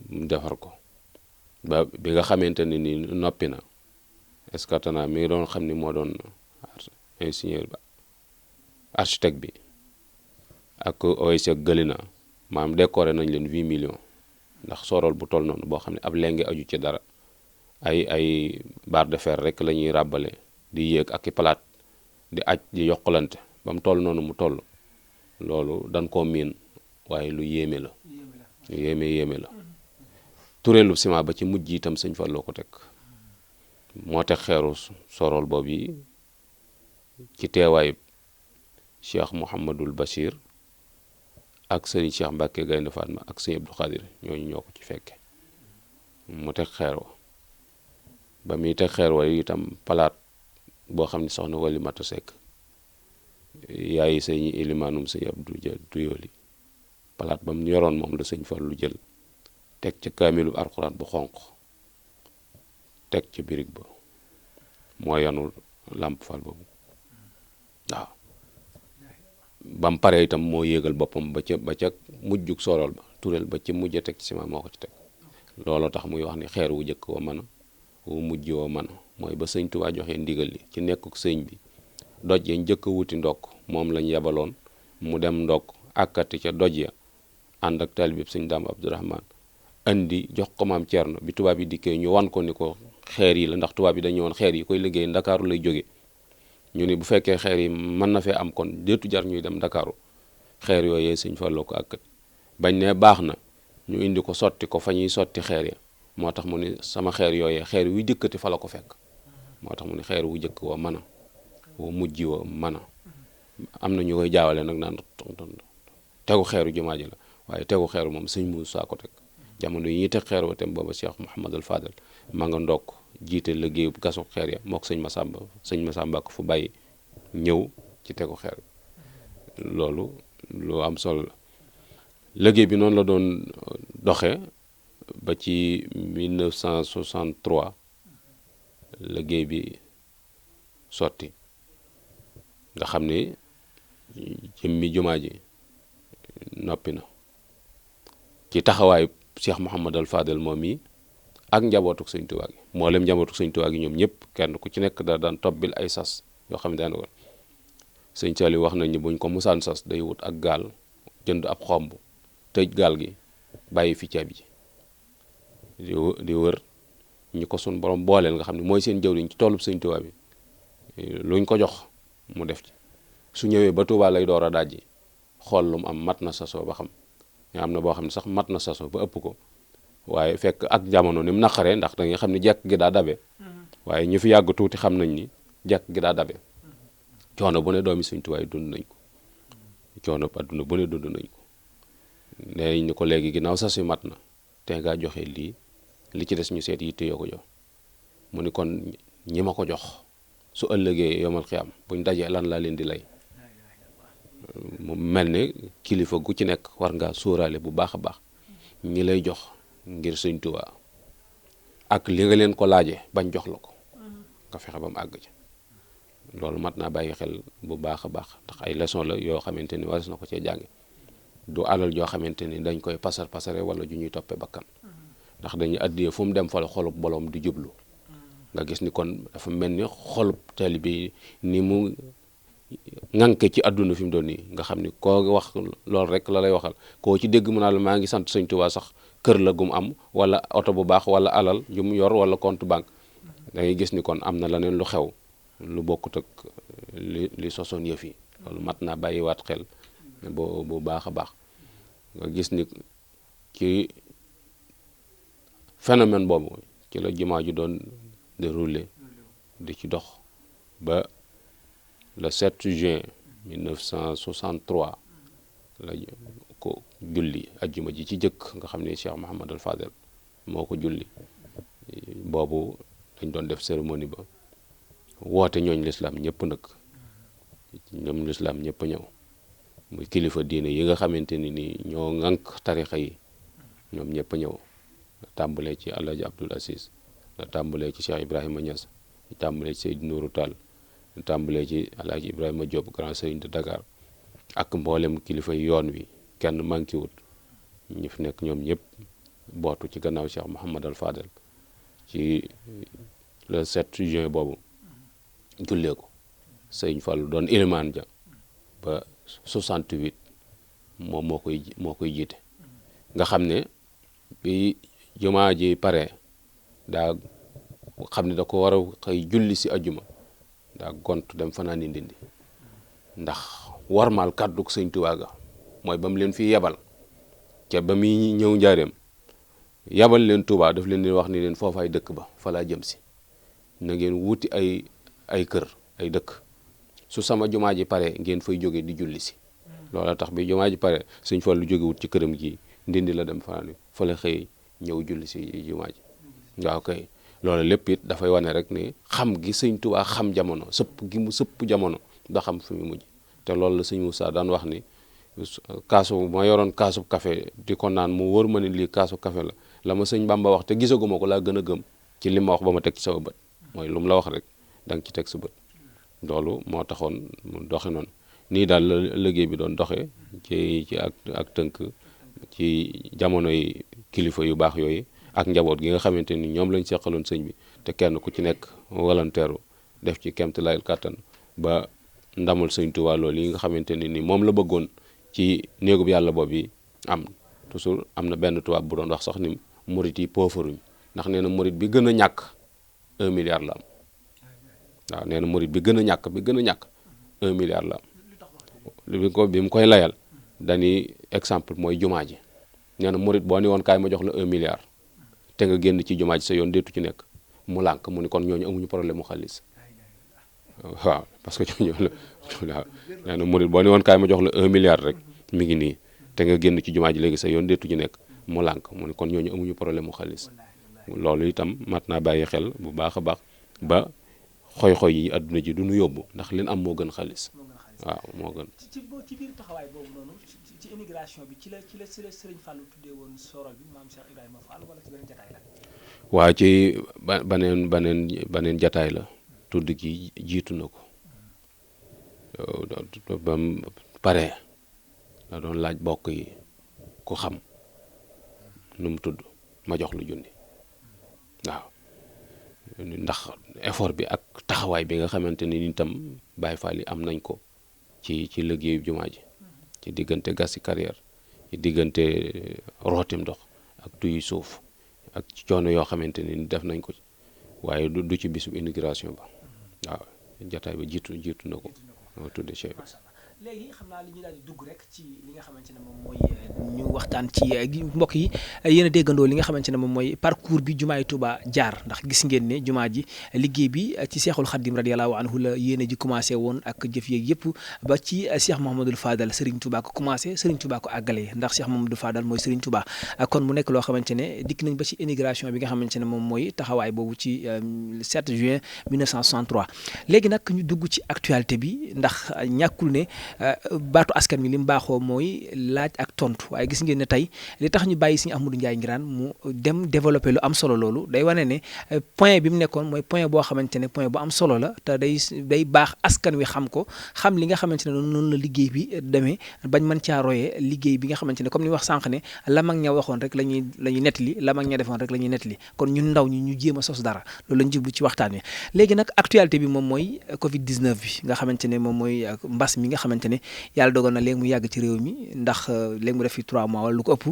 mu defar ko ba bi nga xamante ni noppi na escatena mi ngi doon xam ni moo doon ingénieur ba architecte bi ak OSC Galina maam décoré nañ leen 8 millions ndax sorol bu toll noonu boo xam ne ab lenge aju ci dara ay barre de fer rek la ñuy ràbbale di yéeg ak i palaat di aj di yokkalante ba mu toll noonu mu toll loolu dañ koo miin waaye lu yéeme la lu yéeme la tureelu ciment ba ci mujj itam sëñ Fallu ko teg moo teg xeeru sorol boobu yi ci teewaayu Cheikh Mouhamadul Bachir ak sëriñ Cheikh Mbacke Gaynde Fatma ak sëñ Abdou Khadir ñooñu ñoo ko ci fekke mu teg xeer wa ba muy teg xeer wa itam palaat boo xam ne soxna Wali Mata Seck yaayi sëñ ilimaanum sëñ Abdou Duyooli palaat ba mu yoroon moom la sëñ Fallu jël teg ca kaamilu alxuraan bu xonq teg ca birig ba moo yanul Lamp Fall boobu waaw ba mu paree itam moo yéegal boppam ba ca mujjug sorol ba tureel ba ca mujj a teg ci ciment moo ko ci teg looloo tax muy wax ni xeer wu jëkk wa mën a wu mujj wa mën a mooy ba sëñ Tuubaa joxee ndigal li ci nekkuk sëñ bi doj ya njëkk a wuti ndokk moom lañ yebaloon mu dem ndokk àkkati ca doj ya ànd ak taalibe bi sëñ Daam Abdourahman andi jox ko maam Cerno bi tubaab yi dikkee ñu wan ko ni ko xeer yi la ndax tubaab yi dañu woon xeer yi koy liggéey Ndakaaru lay jóge ñu ni bu fekkee xeer yi mën na fee am kon déetu jar ñuy dem Ndakaaru xeer yooyee sëñ Fallu ko àkkat bañ ne baax na ñu indi ko sotti ko fa ñuy sotti xeer ya moo tax mu ni sama xeer yooyee xeer wu jëkkati fa la ko fekk moo tax mu ni xeer wu jëkk wa mën a wu mujj wa mën a am na ñu koy jaawale nag naan tegu xeeru jumaa ji la waaye tegu xeeru moom sëñ Muusaa ko teg jamono yi ñuy teg xeer wa tam booba Cheikh Mouhamadul Fadal ma nga ndokk jiite liggéeyu gasu xeer ya mook sëñ Masamba ko fu bàyyi ñëw ci tegu xeer loolu lu am solo la. liggéey bi noonu la doon doxe ba ci 1963 liggéey bi sotti nga xam ne jëmmi jumaa ji noppi na ci taxawaayu Cheikh Mouhamadal Fadel moom yi ak njabootuk Sëñ Tuubaa gi mboolem njabootuk Sëñ Tuubaa gi ñoom ñëpp kenn ku ci nekk da daan tobbil ay sas yoo xam ne daana ko Sëñ Saaliw wax nañ ni buñ ko musaan sas day wut ak gaal jënd ab xomb tëj gaal gi bàyyi fi caabi ji di wër ñi ko sun borom booleel nga xam ne mooy seen jëwriñ ci toolub Sëñ Tuubaa bi luñ ko jox mu def ci su ñëwee ba Tuubaa lay door a dajji xool lu mu am mat na sasoo ba xam am na boo xam ne sax mat na sasoo ba ëpp ko waaye fekk ak jamono ni mu naqaree ndax da nga xam ne jekk gi daa dabe waaye ñu fi yàgg tuuti xam nañ ni jekk gi daa dabe coono bu ne doomi Sëñ Tuubaa yi dund nañ ko coono adduna bu ne dund nañ ko nee ñu ko léegi ginnaaw sas yu mat na te ngaa joxe lii li ci des ñu seet yitte yoo ko jox mu ni kon ñi ma ko jox su ëllëgee yomal xiyam buñ dajee lan laa leen di lay mu mel ne kilifa gu ci nekk war ngaa sóoraale bu baax a baax ñi lay jox ngir Sëñ Tuubaa ak li nga leen ko laaje bañ jox la ko nga fexe ba mu àgg ci loolu mat naa bàyyi xel bu baax a baax ndax ay leçon la yoo xamante ni waras na ko cee jànge du alal joo xamante ni dañ koy pasare wala ju ñuy toppee bakkan ndax dañuy addiyee fu mu dem fa la xolub boroom di jublu nga gis ni kon dafa mel ni xolub taalibe bi ni mu ŋànke ci àdduna fi mu doon nii nga xam ni koo wax loolu rek la lay waxal koo ci dégg mu naa la maa ngi sant Sëñ Tuubaa sax kër la gum am wala oto bu baax wala alal ju mu yor wala compte banque da ngay gis ni kon am na leneen lu xew lu bokkut ak li sosoon yëf yi loolu mat naa bàyyiwaat xel bu baax a baax nga gis ni ci phénomène boobu ci la jumaa ji doon déroulé di ci dox ba le 7 juin 1963 la ko julli ajjuma ji ci jëkk nga xam ne Cheikh Mouhamadal Fadel moo ko julli boobu dañ doon def cérémonie ba woote ñooñ lislaam ñëpp nag ñoom lislaam ñëpp ñëw muy kilifa diine yi nga xamante ni ñoo ŋànk tarixa yi ñoom ñëpp ñëw la tàmbalee ci Alaaji Abdul Aziz la tàmbalee ci Cheikh Ibrahima Niass la tàmbalee ci Seydou Nourou Tall la tàmbalee ci Alaaji Ibrahima Diop grand sëriñ de Dakar ak mboolem kilifa yi yoon wi kenn manqué wut ñi fi nekk ñoom ñëpp bootu ci gannaaw Cheikh Mouhamadal Fadel ci le 7 juin boobu jullee ko sëñ Fallu doon ilimaan ja ba 68 moom moo koy jiite nga xam ne bi jumaa ji pare daa xam ne da ko war a xëy julli si ajjuma daa gont dem fanaani Ndindi ndax warmaal kàddug Sëñ Tuubaa ga mooy ba mu leen fi yebal ca ba muy ñëw njaareem yebal leen Tuubaa daf leen di wax ni leen foofaay dëkk ba fa laa jëm si na ngeen wuti ay kër ay dëkk su sama jumaa ji pare ngeen fay jóge di julli si loola tax bi jumaa ji pare Sëñ Fallu jóge wut ci këram gi Ndindi la dem fanaan fa la xëy ñëw julli si jumaa ji waaw kay loolu lépp it dafay wane rek ni xam gi Sëñ Tuubaa xam jamono sëpp gi mu sëpp jamono da xam fi mu mujj te loolu la Sëñ Moussa daan wax ni kaasu ma yoroon kaasu café di ko naan mu wóor ma ni lii kaasu café la ma Sëñ Bamba wax te gisaguma ko laa gën a gëm ci li ma wax ba ma teg ci sama bët mooy lu mu la wax rek da nga ci teg sa bët loolu moo taxoon mu doxe noonu nii daal la liggéey bi doon doxe ci ak tënk ci jamono yi kilifa yu baax yooyu ak njaboot gi nga xamante ni ñoom lañ seqaloon sëñ bi te kenn ku ci nekk volontaire def ci kéemtalaayal kàttan ba ndamul Sëñ Tuubaa loolu yi nga xamante ni moom la bëggoon ci néegub yàlla boobu yi am toujours am na benn tubaab bu doon wax sax ni murit yi poofaruñ ndax nee na murit bi gën a ñàkk 1 milliard la am waaw nee na murit bi gën a ñàkk 1 milliard la am bi mu koy layal dañuy exemple mooy jumaa ji nee na murit boo ni woon kaay ma jox la 1 milliard te nga génn ci jumaa ji sa yoon déetu ci nekk mu lànk mu ni kon ñooñu amuñu problème mu xaalis waaw parce que ñooñu la nee na murit boo ni woon kaay ma jox la 1 milliard rek mi ngi nii te nga génn ci jumaa ji léegi sa yoon déetu ci nekk mu lànk mu ni kon ñooñu amuñu problème mu xaalis loolu itam mat naa bàyyi xel bu baax a baax ba xoy-xoy yi àdduna ji du ñu yóbbu ndax leen am moo gën xaalis waaw moo gën. ci biir taxawaay boobu noonu ci immigration bi ci la Serigne Fallou tuddee woon sorol bi maam Cheikh Ibrahima Fall wala ci beneen jataay la. waaw ci baneen jataay la tudd gi jiitu na ko ba mu pare da doon laaj bokk yi ku xam nu mu tudd ma jox lu junni waaw ndax effort bi ak taxawaay bi nga xamante ni itam Baye Fall yi am nañ ko ci liggéeyu jumaa ji ci diggante gas ci carrière ci diggante rootim ndox ak tuyi suuf ak ci coono yoo xamante ni def nañ ko ci waaye du ci bisu immigration ba waaw jataay ba jiitu na ko moo tudde Cheikh. léegi xam naa li ñu daal di dugg rek ci li nga xamante ne moom mooy ñu waxtaan ci mbokk yi yéen a déggandoo li nga xamante ne moom mooy parcours bi jumaay Touba jaar ndax gis ngeen ne jumaa ji liggéey bi ci Seexul Xaddim radiyallahu anhu la yéene ji commencé woon ak jëf yeeg yëpp ba ci Cheikh Mouhamadul Fadal Serigne Touba ko commencé Serigne Touba ko àggalee ndax Cheikh Mouhamadul Fadal mooy Serigne Touba kon mu nekk loo xamante ne dikk nañ ba ci immigration bi nga xamante ne moom mooy taxawaay boobu ci 7 juin 1963 léegi nag ñu dugg ci actualité bi ndax ñàkkul ne baatu askan wi li mu baaxoo mooy laaj ak tontu waaye gis ngeen ne tey li tax ñu bàyyi Serigne Ahmadou Ndiaye Nguirane mu dem développé lu am solo loolu day wane ne point bi mu nekkoon mooy point boo xamante ne point bu am solo la te day baax askan wi xam ko xam li nga xamante ne noonu la liggéey bi demee bañ mën caa royee liggéey bi nga xamante ne comme ni wax sànq ne la mag ña waxoon rek la ñuy nettali la mag ña defoon rek la ñuy nettali kon ñun ndaw ñi ñu jéem a sos dara loolu lañ jublu ci waxtaan wi léegi nag actualité bi moom mooy Covid 19 bi nga xamante ne moom mooy mbas mi nga xamante ne yàlla dogal na léegi mu yàgg ci réew mi ndax léegi mu def fi 3 mois wala lu ko ëpp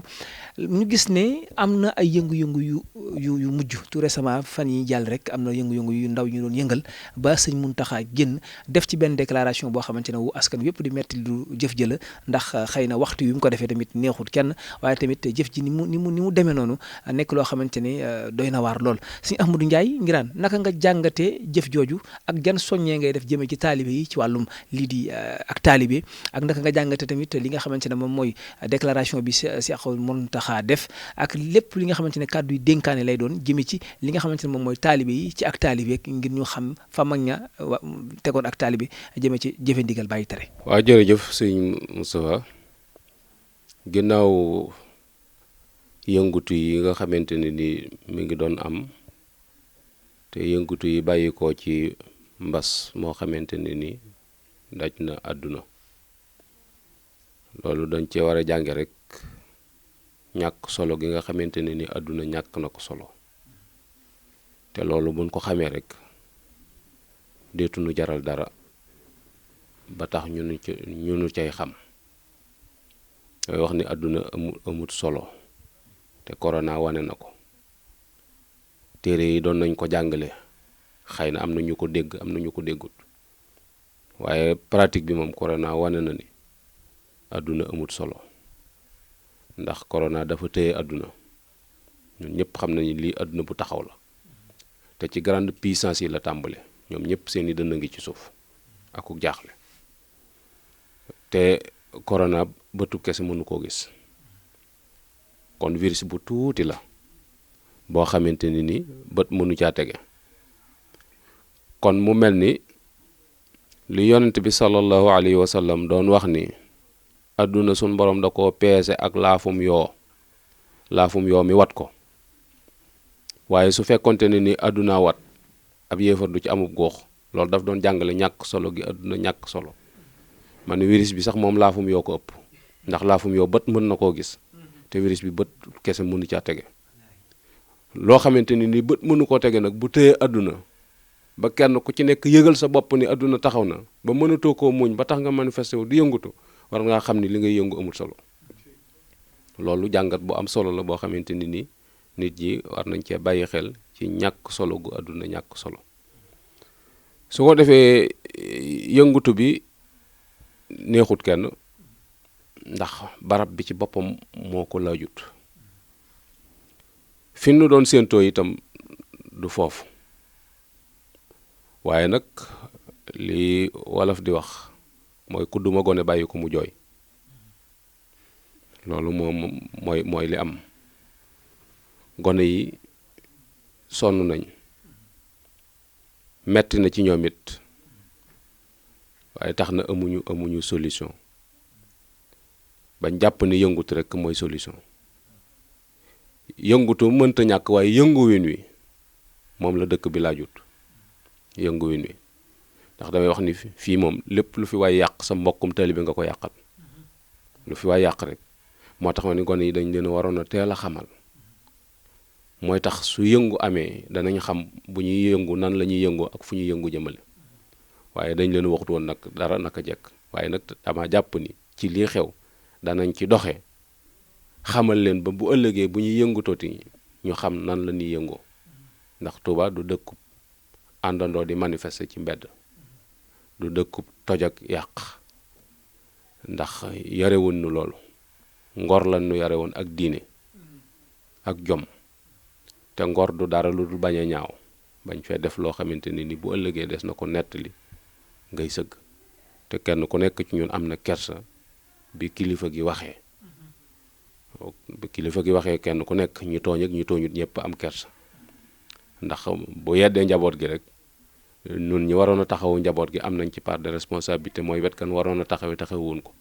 ñu gis ne am na ay yëngu-yëngu yu mujj tout récemment fan yi jàll rek am na yëngu-yëngu yu ndaw ñu doon yëngal ba sëñ Mountakha génn def ci benn déclaration boo xamante ne wu askan yëpp di metti lu jëf jëla ndax xëy na waxtu yu mu ko defee tamit neexut kenn waaye tamit jëf ji ni mu demee noonu nekk loo xamante ne doy na waar lool sëñ Ahmadou Ndiaye Nguirane naka nga jàngatee jëf jooju ak jan soññee ngay def jëmee ci taalibe yi ci wàllum lii di ak taalibe ak naka nga jàngate tamit li nga xamante ne moom mooy déclaration bi Cheikh Mountakha def ak lépp li nga xamante ne kàddu yi dénkaane lay doon jëme ci li nga xamante ne moom mooy taalibe yi ci ak taalibe ngir ñu xam fa mag ña tegoon ak taalibe jëme ci jëfe ndigal bàyyi tere. waaw jërëjëf sëñ Moustapha ginnaaw yëngutu yi nga xamante ne ni mi ngi doon am te yëngutu yi bàyyi ko ci mbas moo xamante ne ni daj na àdduna loolu dañ cee war a jànge rek ñàkk solo gi nga xamante ne ni àdduna ñàkk na ko solo te loolu buñ ko xamee rek deetuñu jaral dara ba tax ñu cay xam day wax ni àdduna amut solo te corona wane na ko téere yi doon nañ ko jàngale xëy na am na ñu ko dégg am na ñu ko déggut waaye pratique bi moom corona wane na ni àdduna amut solo ndax corona dafa téye àdduna ñun ñëpp xam nañu lii àdduna bu taxaw la te ci grande puissance yi la tàmbale ñoom ñëpp seeni dënn ngi ci suuf akuk jaaxle te corona bëtu kese mënu koo gis kon virus bu tuuti la boo xamante ni bët mënu caa tege kon mu mel ni li yonent bi sallallahu alayhi wa sallam doon wax ni àdduna suñ borom da koo peese ak laafum yoo mi wat ko waaye su fekkonte ne ni àdduna wat ab yéefar du ci amub góox loolu daf doon jàngale ñàkk solo gi àdduna ñàkk solo man virus bi sax moom laafum yoo ko ëpp ndax laafum yoo bët mën na koo gis te virus bi bët kese mënu caa tege loo xamante ni bët mënu koo tege nag bu téye àdduna ba kenn ku ci nekk yëgal sa bopp ni àdduna taxaw na ba mënatoo koo muñ ba tax nga manifesté wu di yëngutu war ngaa xam ni li ngay yëngu amul solo loolu jàngat bu am solo la boo xamante ni nit ñi war nañ cee bàyyi xel ci ñàkk solo gu àdduna ñàkk solo su ko defee yëngutu bi neexut kenn ndax barab bi ci boppam moo ko laajut fi nu doon séentoo itam du foofu waaye nag li wolof di wax mooy ku duma gone bàyyi ko mu jooy loolu moom mooy li am gone yi sonn nañ metti na ci ñoom it waaye tax na amuñu solution bañ jàpp ne yëngutu rek mooy solution yëngutu mënta ñàkk waaye yënguwin wi moom la dëkk bi laajut yënguwin wi ndax damay wax ni fii moom lépp lu fi waay yàq sa mbokkum taalibe nga ko yàqal lu fi waay yàq rek moo tax ma ni gone yi dañ leen waroon a teel a xamal mooy tax su yëngu amee danañ xam bu ñuy yëngu nan la ñuy yëngoo ak fu ñuy yëngu jëmale waaye dañ leen waxtu woon nag dara naka jekk waaye nag dama jàpp ni ci lii xew danañ ci doxe xamal leen ba bu ëllëgee bu ñuy yëngutooti ñu xam nan la ñuy yëngoo ndax Touba du dëkkub àndandoo di manifester ci mbedd du dëkkub toj ak yàq ndax yarewuñ nu loolu ngor lan nu yare woon ak diine ak jom te ngor du dara lu dul bañ a ñaaw bañ fee def loo xamante ni bu ëllëgee des na ko nettali ngay sëgg te kenn ku nekk ci ñun am na kersa bi kilifa gi waxee kenn ku nekk ñi tooñ ak ñi tooñut ñëpp am kersa ndax bu yeddee njaboot gi rek nun ñi waroon a taxawu njaboot gi am nañ ci part de responsabilité mooy wet kan waroon a taxawuñ ko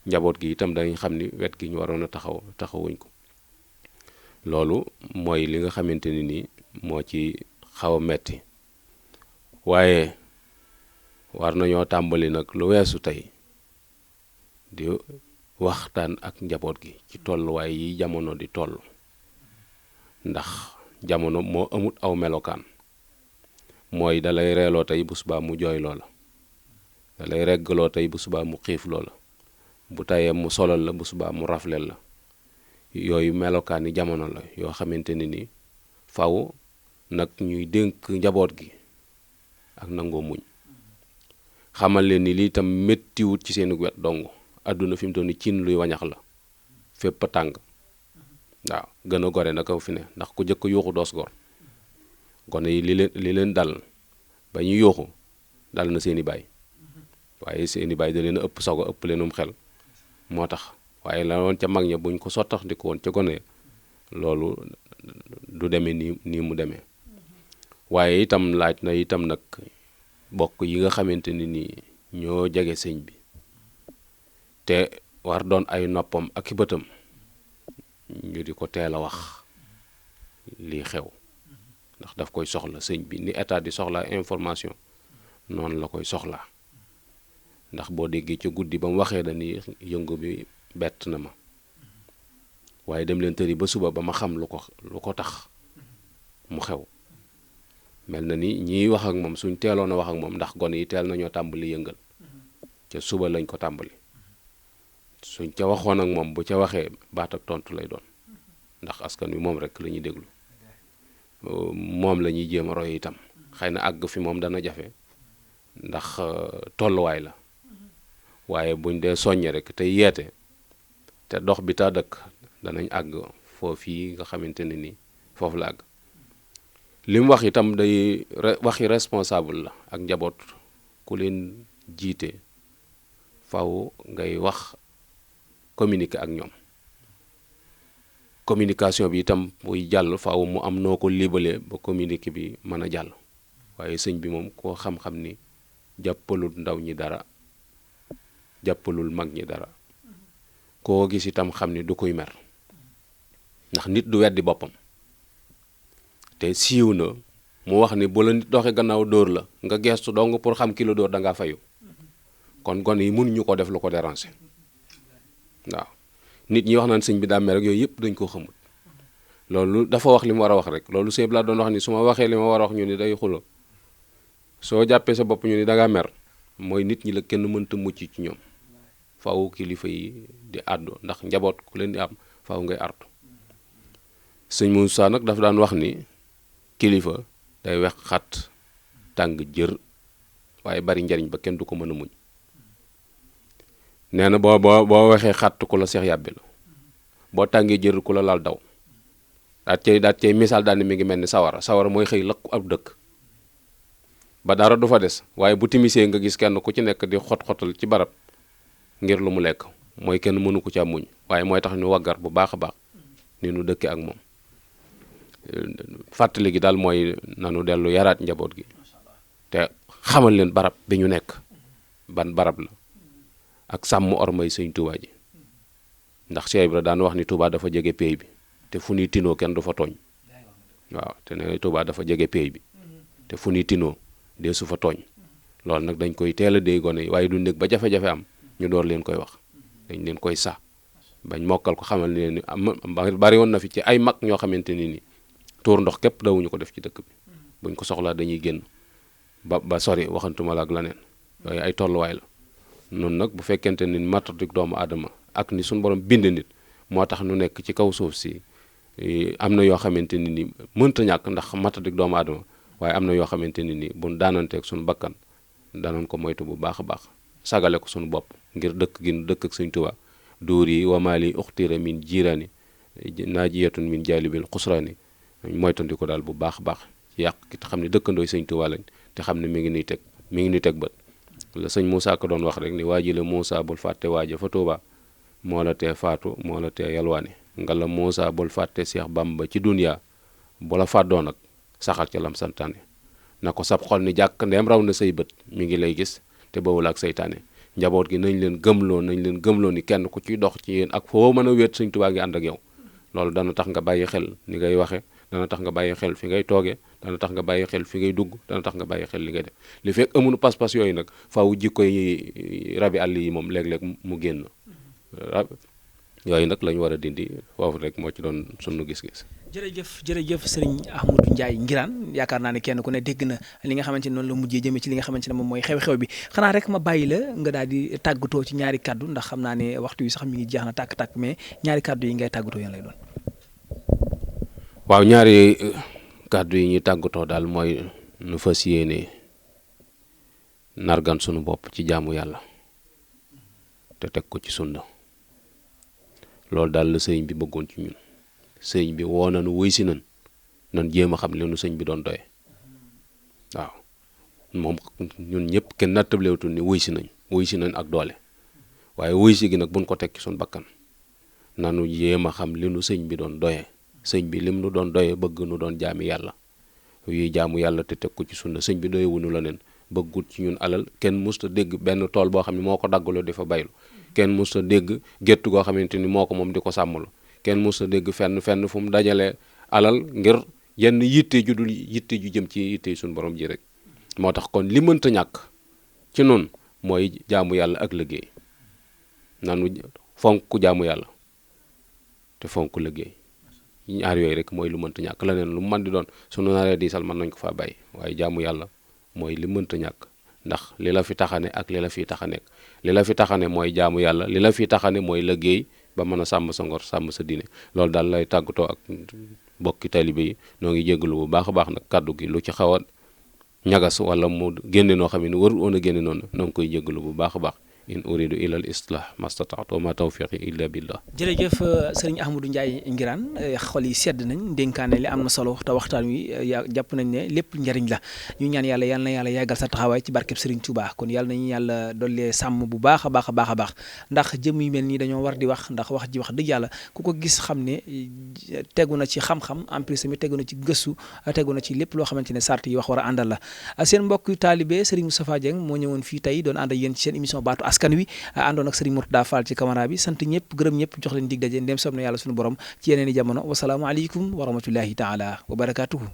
njaboot gi itam dañuy xam ni wet gi ñu waroon a taxawuñ ko loolu mooy li nga xamante ni nii moo ci xaw a metti waaye war nañoo tàmbali nag lu weesu tey di waxtaan ak njaboot gi ci tolluwaay yi jamono di toll ndax jamono moo amut aw melokaan mooy dalay reeloo tey bu subaa mu jooy loola dalay reggaloo tey bu subaa mu xiif loola bu tayee mu solal la bu subaa mu rafleel la yooyu melokaani jamono la yoo xamante ni faw nag ñuy dénk njaboot gi ak nangoo muñ xamal leen ni lii tam méttiwut ci seen wet dong àdduna fi mu toll ni cin luy wañax la fépp tàng waaw gën a gore na ko fi ne ndax ku jëkk yuuxu doos gor gone yi li leen dal ba ñu yuuxu dal na seeni baay waaye seeni baay da leen a ëpp sago ëpp leenum xel moo tax waaye la woon ca mag ña buñ ko sottax di ko woon ca gone loolu du demee nii mu demee waaye itam laaj na itam nag bokk yi nga xamante ni ñoo jege sëñ bi te war doon ay noppam ak i bëtam ñu di ko teel a wax lii xew ndax daf koy soxla sëñ bi ni état di soxla information noonu la koy soxla ndax boo déggee ca guddi ba mu waxee dañuy yëngu bi bett na ma waaye dem leen tëri ba suba ba ma xam lu ko tax mu xew mel na ni ñiy wax ak moom suñ teeloon a wax ak moom ndax gone yi teel nañoo tàmbali yëngal ca suba lañ ko tàmbali suñ ca waxoon ak moom bu ca waxee baat ak tontu lay doon ndax askan wi moom rek la ñuy déglu moom la ñuy jéem a roy itam xëy na àgg fi moom dana jafe ndax tolluwaay la waaye buñ dee soññe rek te yeete te dox bi taa dëkk danañ àgg foofii nga xamante ne ni foofu la àgg li mu wax itam day waxi responsable la ak njaboot ku leen jiite faw ngay wax communiquer ak ñoom communication bi itam buy jàll faw mu am noo ko libalee ba communiquer bi mën a jàll waaye sëñ bi moom koo xam-xam ni jàppalul ndaw ñi dara jàppalul mag ñi dara koo gis itam xam ni du koy mer ndax nit du weddi boppam te siiw na mu wax ni bu la nit doxee gannaaw dóor la nga gestu dong pour xam ki la dóor da ngaa fayu kon gone yi mënuñu ko def lu ko déranger waaw nit ñi wax naan sëñ bi daa mer rek yooyu yëpp dañ koo xamul loolu dafa wax li mu war a wax rek loolu sëñ bi laa doon wax ni su ma waxee li ma war a wax ñu ni day xulo soo jàppee sa bopp ñu ni da ngaa mer mooy nit ñi la kenn mënta mucc ci ñoom faaw kilifa yi di àddu ndax njaboot ku leen di am faaw ngay artu sëñ Moussa nag dafa daan wax ni kilifa day wex xat tàng jër waaye bari njariñ ba kenn du ko mën a muñ nee na boo waxee xat ku la seex yàbbi la boo tàngee jër ku la laal daw daat cay misaal daal ni mi ngi mel ni sawara mooy xëy lakk ab dëkk ba dara du fa des waaye bu timisee nga gis kenn ku ci nekk di xot-xotal ci barab ngir lu mu lekk mooy kenn mënu ko ca muñ waaye mooy tax ñu waggar bu baax a baax ni nu dëkke ak moom fàttali gi daal mooy nanu dellu yaraat njaboot gi te xamal leen barab bi ñu nekk ban barab la ak sàmm ormay sëñ Touba ji ndax Cheikh Ibra daan wax ni Touba dafa jege pey bi te fu ñuy tinoo kenn du fa tooñ waaw te ne Touba dafa jege pey bi te fu ñuy tinoo dee su fa tooñ loolu nag dañ koy teel a dee gone yi waaye du nekk ba jafe-jafe am ñu door leen koy wax dañ leen koy sax bañ mokkal ko xamal ne ni bari woon na fi ci ay mag ñoo xamante ni tuur ndox képp dawuñu ko def ci dëkk bi buñ ko soxlaa dañuy génn ba sori waxantuma la ak leneen yooyu ay tolluwaay la noonu nag bu fekkente ni matadik doomu aadama ak ni suñu borom bind nit moo tax nu nekk ci kaw suuf si am na yoo xamante ni mënta ñàkk ndax matadik doomu aadama waaye am na yoo xamante ni buñ daananteeg suñu bakkan danoon ko moytu bu baax a baax sagale ko suñu bopp ngir dëkk gi nu dëkk ak Sëñ Tuubaa duur yi wamaali uxtira min jiirani naajiyatun min jaalibil xusraani moytandi ko daal bu baax a baax ci yàq ki te xam ne dëkkandooy Sëñ Tuubaa lañ te xam ne mi ngi nuy teg bët la sëñ Moussa ko doon wax rek ni waa ji la Moussa bul fàtte waaja fa Tuubaa moo la tee faatu moo la tee yalwaane nga la Moussa bul fàtte Seex Bamba ci duniyaa bu la fàddoo nag saxal ca lam santaane na ko sab xol ni jàkk ndeem raw na say bët mi ngi lay gis te bawul ak saytaane njaboot gi nañ leen gëmloo ni kenn ku ciy dox ci yéen ak foo mën a wéet Sëñ Tuubaa ngi ànd ak yow loolu dana tax nga bàyyi xel ni ngay waxe dana tax nga bàyyi xel fi ngay tooge dana tax nga bàyyi xel fi ngay dugg dana tax nga bàyyi xel li ngay def li fekk amuñu pas-pas yooyu nag faaw jikko yi rabi àll yi moom léeg-léeg mu génn yooyu nag lañu war a dindi foofu rek moo ci doon sunu gis-gis. jërëjëf sëriñ Ahmadou Ndiaye Nguirane yaakaar naa ne kenn ku ne dégg na li nga xamante ne noonu la mujjee jëmee ci li nga xamante ne moom mooy xew-xew bi xanaa rek ma bàyyi la nga daal di tàggatoo ci ñaari kaddu ndax xam naa ne waxtu yi sax mi ngi jeex na tàkk-tàkk mais ñaari kaddu yi ngay tàggatoo yan lay doon. waaw ñaari kaddu yi ñuy tàggatoo daal mooy nu fas yéene nargan sunu bopp ci jaamu yàlla te teg ko ci sunna loolu daal la sëriñ bi bëggoon ci ñun sëriñ bi woo nañu wuy si nan jéem a xam li nu sëñ bi doon doye waaw moom ñun ñëpp kenn nattablewutul ni wuy si nañ ak doole waaye wuy si gi nag buñ ko teg ci suñu bakkan nanu jéem a xam li nu sëñ bi doon doye sëñ bi lim nu doon doye bëgg nu doon jaami yàlla yuy jaamu yàlla te teg ko ci sunna sëñ bi doye wunu la neen bëggut ci ñun alal kenn musta dégg benn tool boo xam ne moo ko daggaloo di fa baylu kenn musta dégg gétt goo xamante ni moo ko moom di ko sàmmlu kenn musta dégg fenn fu mu dajalee alal ngir yenn yitte ju jëm ci yitte suñu borom ji rek moo tax kon li mënta ñàkk ci noonu mooy jaamu yàlla ak liggéey nanu fonk jaamu yàlla te fonk liggéey ñaar yooyu rek mooy lu mënta ñàkk leneen lu mën di doon sunu naree diisal mën nañ ko faa bàyyi waaye jaamu yàlla mooy li mënta ñàkk ndax li la fi taxane ak li la fi taxa nekk li la fi taxane mooy jaamu yàlla li la fi taxane mooy liggéey ba mën a sàmm sa ngor sàmm sa diine loolu daal lay tàggatoo ak bokki taalibe yi noo ngi jégalu bu baax a baax nag kàddu gi lu ci xaw a ñagas wala mu génne noo xam ne warul woon a génne noonu noo ngi koy jégalu bu baax a baax in uridu ila al islah mastataatu wa ma tawfiqi illa billah. jërëjëf sëriñ Ahmadou Ndiaye Nguirane xol yi sedd nañ dénkaane li am na solo te waxtaan wi jàpp nañ ne lépp njariñ la ñu ñaan yàlla na yàlla yàggal sa taxawaay ci barkeb sëriñ Touba kon yàlla nañu yàlla dollee sàmm bu baax a baax a baax a baax ndax jëm yu mel nii dañoo war di wax ndax wax ji wax dëgg yàlla ku ko gis xam ne tegu na ci xam-xam en plus tamit tegu na ci gëstu tegu na ci lépp loo xamante ne sart yi wax war a àndal la seen mbokk taalibe sëriñ Moustapha Dieng moo ñëwoon fii tey doon ànd ak yéen ci seen émission baatu askan wi àndoon ak sëriñ Mourtada Fall ci caméra bi sant ñëpp gërëm ñëpp jox leen dig daje ndem soob na yàlla suñu borom ci yeneen i jamono wasalaamu aleykum wa rahmatullahi taala wa barakatuhu.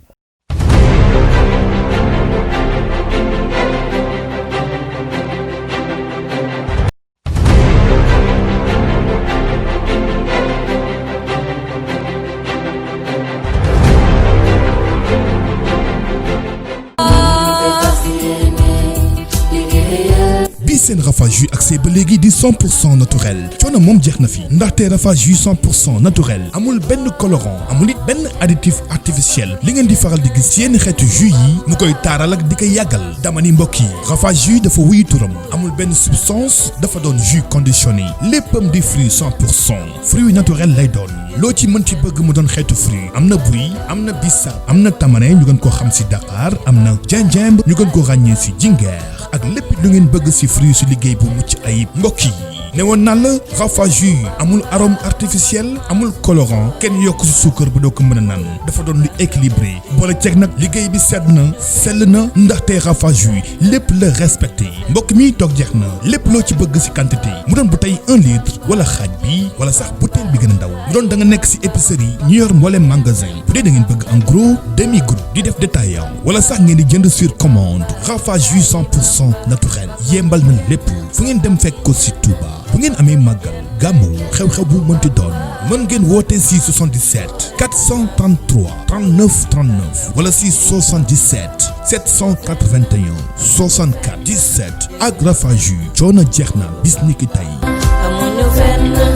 seen Rafah jus ak see ba léegi di 100% naturel coono moom jeex na fi ndaxte Rafah jus 100% naturel amul benn colorant amul it benn additif artificiel li ngeen di faral di gis yenn xeetu jus yi mu koy taaral ak di koy yàggal dama ni mbokk yi Rafah jus dafa wuyu turam amul benn substance dafa doon jus conditionné léppam di fruit 100% fruit naturel lay doon loo ci mën ci bëgg mu doon xeetu fruit am na buy am na bissap am na tamarin ñu gën koo xam si Dakar am na gingembre ñu gën koo ràññee si jingeer ak lépp lu ngeen bëgg si fruit si liggéey bu mucc ayib mbokk yi ne woon naa la Rafah jus amul arôme artificiel amul colorant kenn yokk ci suukar bu doo ko mën a naan dafa doon lu équilibré boole ceeg nag liggéey bi sedd na sell na ndaxte Rafah jus lépp la respecté mbokk mi toog jeex na lépp loo ci bëgg ci quantité mu doon bouteille 1 litre wala xaaj bi wala sax bouteille bi gën a ndaw mu doon da nga nekk ci épicerie ñu yor mboolem magasin bu dee da ngeen bëgg en gros demi groupe di def détaillant wala sax ngeen di jënd sur commande Rafah jus 100% naturel yembal na lépp fu ngeen dem fekk ko ci Touba bu ngeen amee màggal gàmmu xew-xew bu mënti doon mën ngeen woote ci 77 433 39 39 wala ci 77 781 64 17 ak Rafah jus coono jeex na bis ni ki tey amuñu fenn